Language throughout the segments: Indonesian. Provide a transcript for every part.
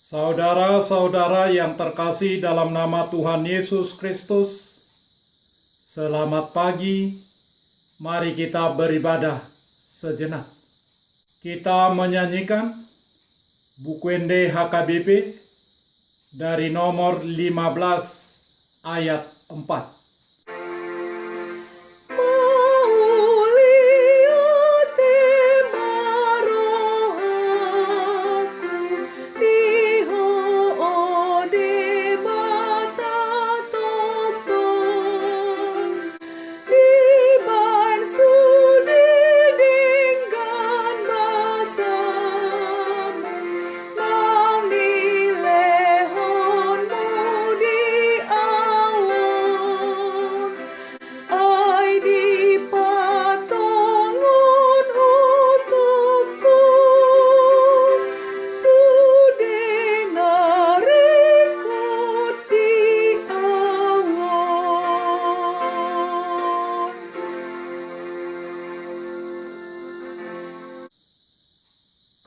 Saudara-saudara yang terkasih dalam nama Tuhan Yesus Kristus, selamat pagi. Mari kita beribadah sejenak. Kita menyanyikan Bukwende HKBP dari nomor 15 ayat 4.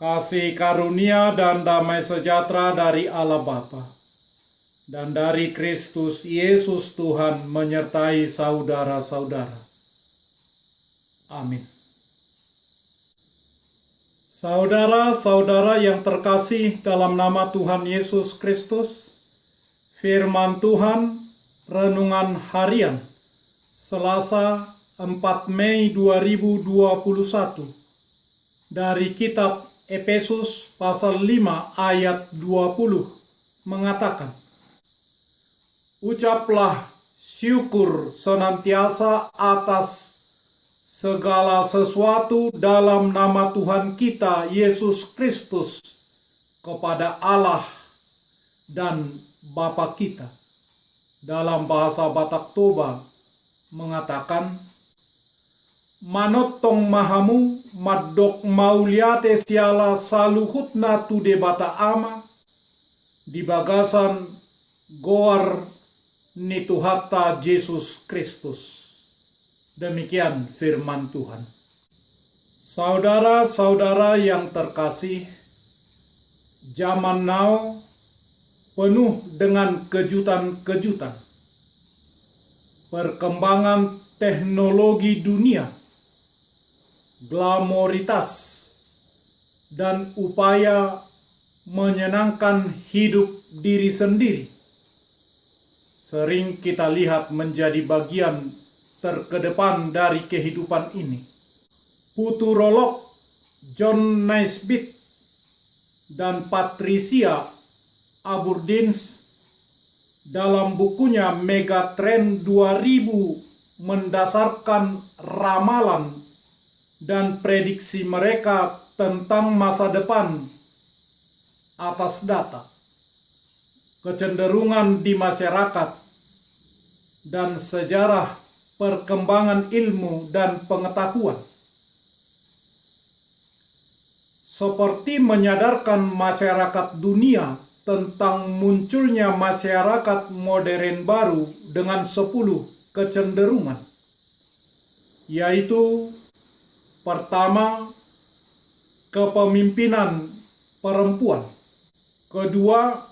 Kasih karunia dan damai sejahtera dari Allah Bapa dan dari Kristus Yesus Tuhan menyertai saudara-saudara. Amin. Saudara-saudara yang terkasih dalam nama Tuhan Yesus Kristus, firman Tuhan renungan harian Selasa 4 Mei 2021 dari kitab Efesus pasal 5 ayat 20 mengatakan, "Ucaplah syukur senantiasa atas segala sesuatu dalam nama Tuhan kita Yesus Kristus kepada Allah dan Bapa kita." Dalam bahasa Batak Toba mengatakan, "Manot tong mahamu maddok mauliate siala saluhutna tu debata ama di bagasan goar ni Tuhatta Yesus Kristus." Demikian firman Tuhan. Saudara-saudara yang terkasih, zaman now penuh dengan kejutan-kejutan. Perkembangan teknologi dunia, glamoritas, dan upaya menyenangkan hidup diri sendiri sering kita lihat menjadi bagian terkedepan dari kehidupan ini. Futurolog John Naisbitt dan Patricia Aburdins dalam bukunya Megatrend 2000 mendasarkan ramalan dan prediksi mereka tentang masa depan atas data, kecenderungan di masyarakat, dan sejarah perkembangan ilmu dan pengetahuan. Seperti menyadarkan masyarakat dunia tentang munculnya masyarakat modern baru dengan 10 kecenderungan, yaitu pertama, kepemimpinan perempuan. Kedua,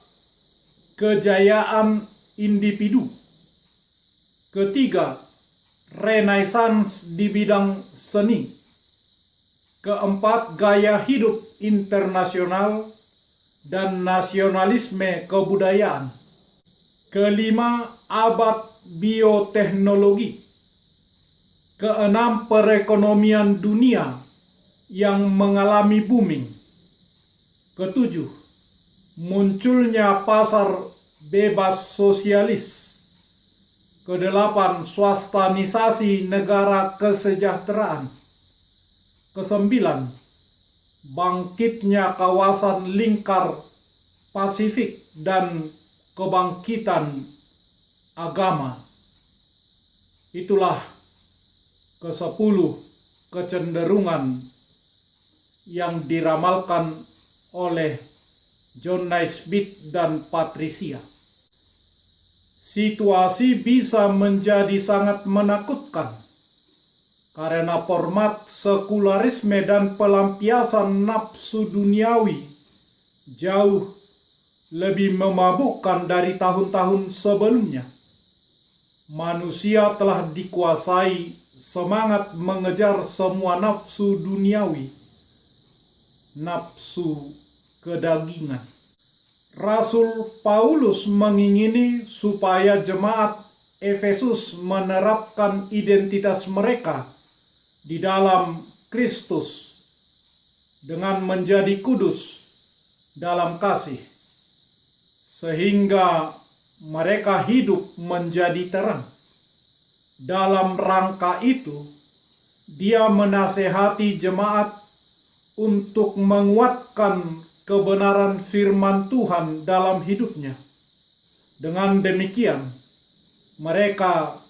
kejayaan individu. Ketiga, renaissance di bidang seni. Keempat, gaya hidup internasional dan nasionalisme kebudayaan. Kelima, abad bioteknologi. Keenam, perekonomian dunia yang mengalami booming. Ketujuh, munculnya pasar bebas sosialis. Kedelapan, swastanisasi negara kesejahteraan. Kesembilan, bangkitnya kawasan lingkar Pasifik dan kebangkitan agama. Itulah ke-10 kecenderungan yang diramalkan oleh John Naisbitt dan Patricia. Situasi bisa menjadi sangat menakutkan karena format sekularisme dan pelampiasan nafsu duniawi jauh lebih memabukkan dari tahun-tahun sebelumnya. Manusia telah dikuasai semangat mengejar semua nafsu duniawi, nafsu kedagingan. Rasul Paulus mengingini supaya jemaat Efesus menerapkan identitas mereka di dalam Kristus dengan menjadi kudus dalam kasih, sehingga mereka hidup menjadi terang. Dalam rangka itu, dia menasehati jemaat untuk menguatkan kebenaran firman Tuhan dalam hidupnya. Dengan demikian, mereka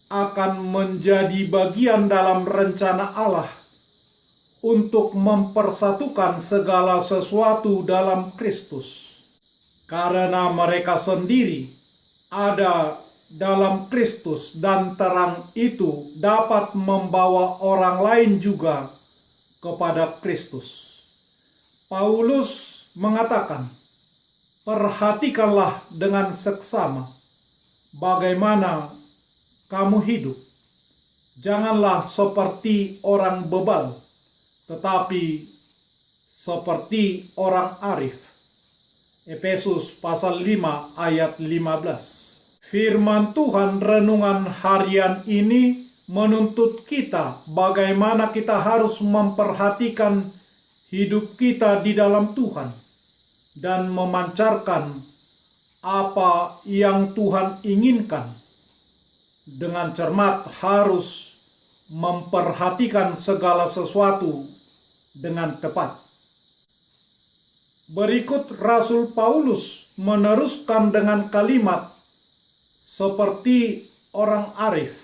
akan menjadi bagian dalam rencana Allah untuk mempersatukan segala sesuatu dalam Kristus. Karena mereka sendiri ada dalam Kristus dan terang itu dapat membawa orang lain juga kepada Kristus. Paulus mengatakan, perhatikanlah dengan seksama bagaimana kamu hidup. Janganlah seperti orang bebal, tetapi seperti orang arif. Efesus pasal 5 ayat 15. Firman Tuhan renungan harian ini menuntut kita bagaimana kita harus memperhatikan hidup kita di dalam Tuhan dan memancarkan apa yang Tuhan inginkan. Dengan cermat harus memperhatikan segala sesuatu dengan tepat. Berikut Rasul Paulus meneruskan dengan kalimat seperti orang arif,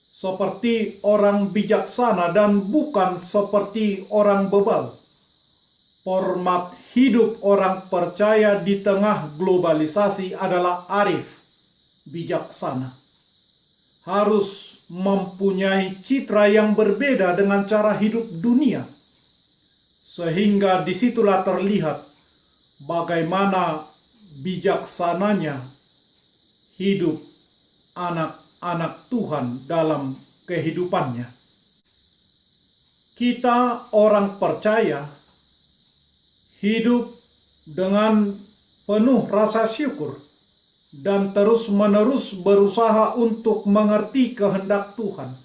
seperti orang bijaksana dan bukan seperti orang bebal. Format hidup orang percaya di tengah globalisasi adalah arif, bijaksana. Harus mempunyai citra yang berbeda dengan cara hidup dunia. Sehingga disitulah terlihat bagaimana bijaksananya hidup anak-anak Tuhan dalam kehidupannya. Kita orang percaya hidup dengan penuh rasa syukur dan terus-menerus berusaha untuk mengerti kehendak Tuhan.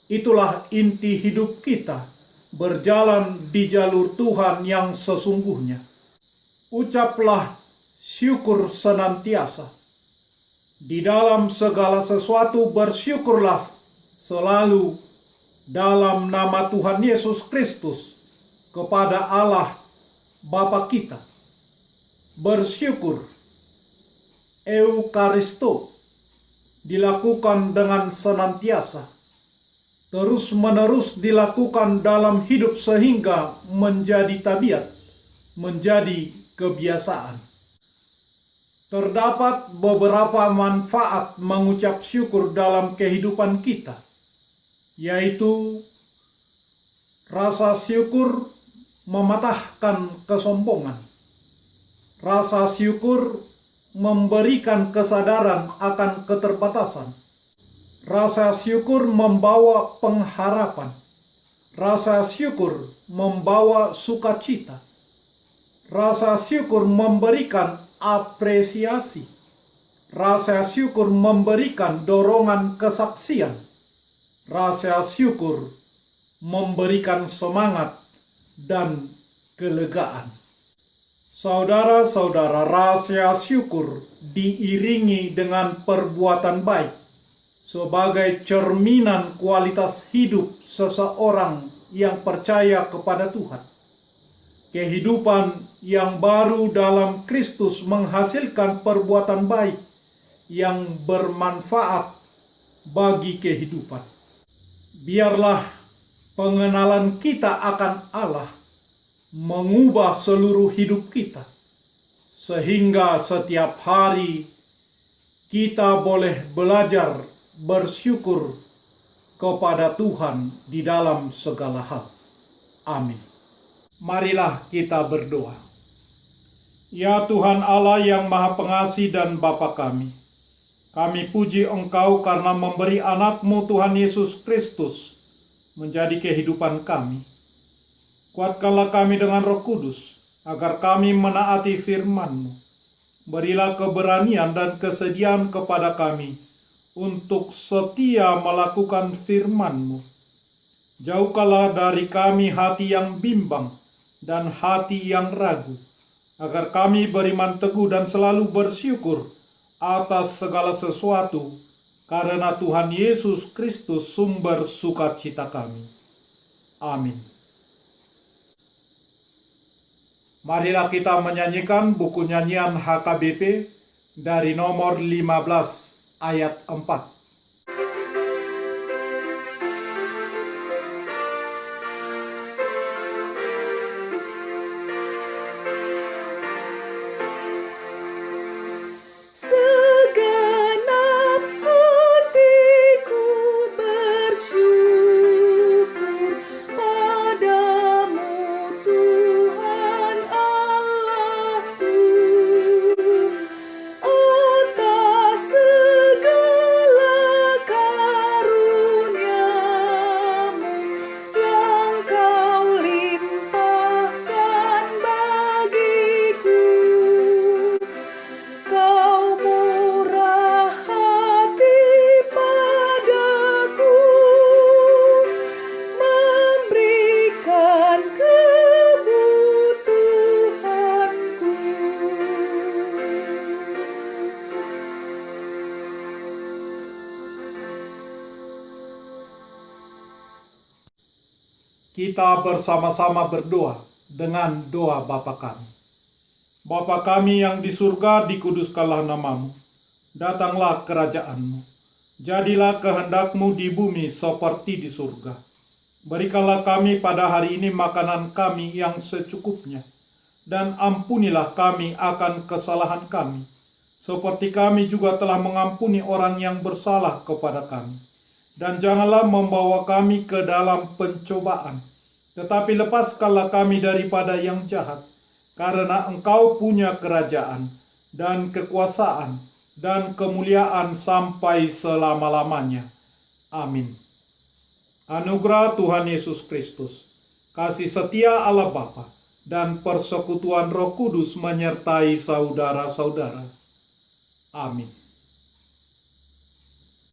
Itulah inti hidup kita, berjalan di jalur Tuhan yang sesungguhnya. Ucaplah syukur senantiasa. Di dalam segala sesuatu bersyukurlah selalu dalam nama Tuhan Yesus Kristus kepada Allah Bapa kita. Bersyukur, Eukaristo, dilakukan dengan senantiasa, terus-menerus dilakukan dalam hidup sehingga menjadi tabiat, menjadi kebiasaan. Terdapat beberapa manfaat mengucap syukur dalam kehidupan kita, yaitu rasa syukur mematahkan kesombongan. Rasa syukur memberikan kesadaran akan keterbatasan. Rasa syukur membawa pengharapan. Rasa syukur membawa sukacita. Rasa syukur memberikan apresiasi. Rasa syukur memberikan dorongan kesaksian. Rasa syukur memberikan semangat dan kelegaan. Saudara-saudara, rasa syukur diiringi dengan perbuatan baik sebagai cerminan kualitas hidup seseorang yang percaya kepada Tuhan. Kehidupan yang baru dalam Kristus menghasilkan perbuatan baik yang bermanfaat bagi kehidupan. Biarlah pengenalan kita akan Allah mengubah seluruh hidup kita, sehingga setiap hari kita boleh belajar bersyukur kepada Tuhan di dalam segala hal. Amin. Marilah kita berdoa. Ya Tuhan Allah yang Maha Pengasih dan Bapa kami puji Engkau karena memberi anak-Mu Tuhan Yesus Kristus menjadi kehidupan kami. Kuatkanlah kami dengan Roh Kudus, agar kami menaati firman-Mu. Berilah keberanian dan kesediaan kepada kami untuk setia melakukan firman-Mu. Jauhkanlah dari kami hati yang bimbang dan hati yang ragu, agar kami beriman teguh dan selalu bersyukur atas segala sesuatu, karena Tuhan Yesus Kristus sumber sukacita kami. Amin. Marilah kita menyanyikan buku nyanyian HKBP dari nomor 15 ayat 4. Kita bersama-sama berdoa dengan doa Bapa kami. Bapa kami yang di surga, dikuduskanlah nama-Mu. Datanglah kerajaan-Mu. Jadilah kehendak-Mu di bumi seperti di surga. Berikanlah kami pada hari ini makanan kami yang secukupnya. Dan ampunilah kami akan kesalahan kami, seperti kami juga telah mengampuni orang yang bersalah kepada kami. Dan janganlah membawa kami ke dalam pencobaan, tetapi lepaskanlah kami daripada yang jahat, karena Engkau punya kerajaan, dan kekuasaan, dan kemuliaan sampai selama-lamanya. Amin. Anugerah Tuhan Yesus Kristus, kasih setia Allah Bapa, dan persekutuan Roh Kudus menyertai saudara-saudara. Amin.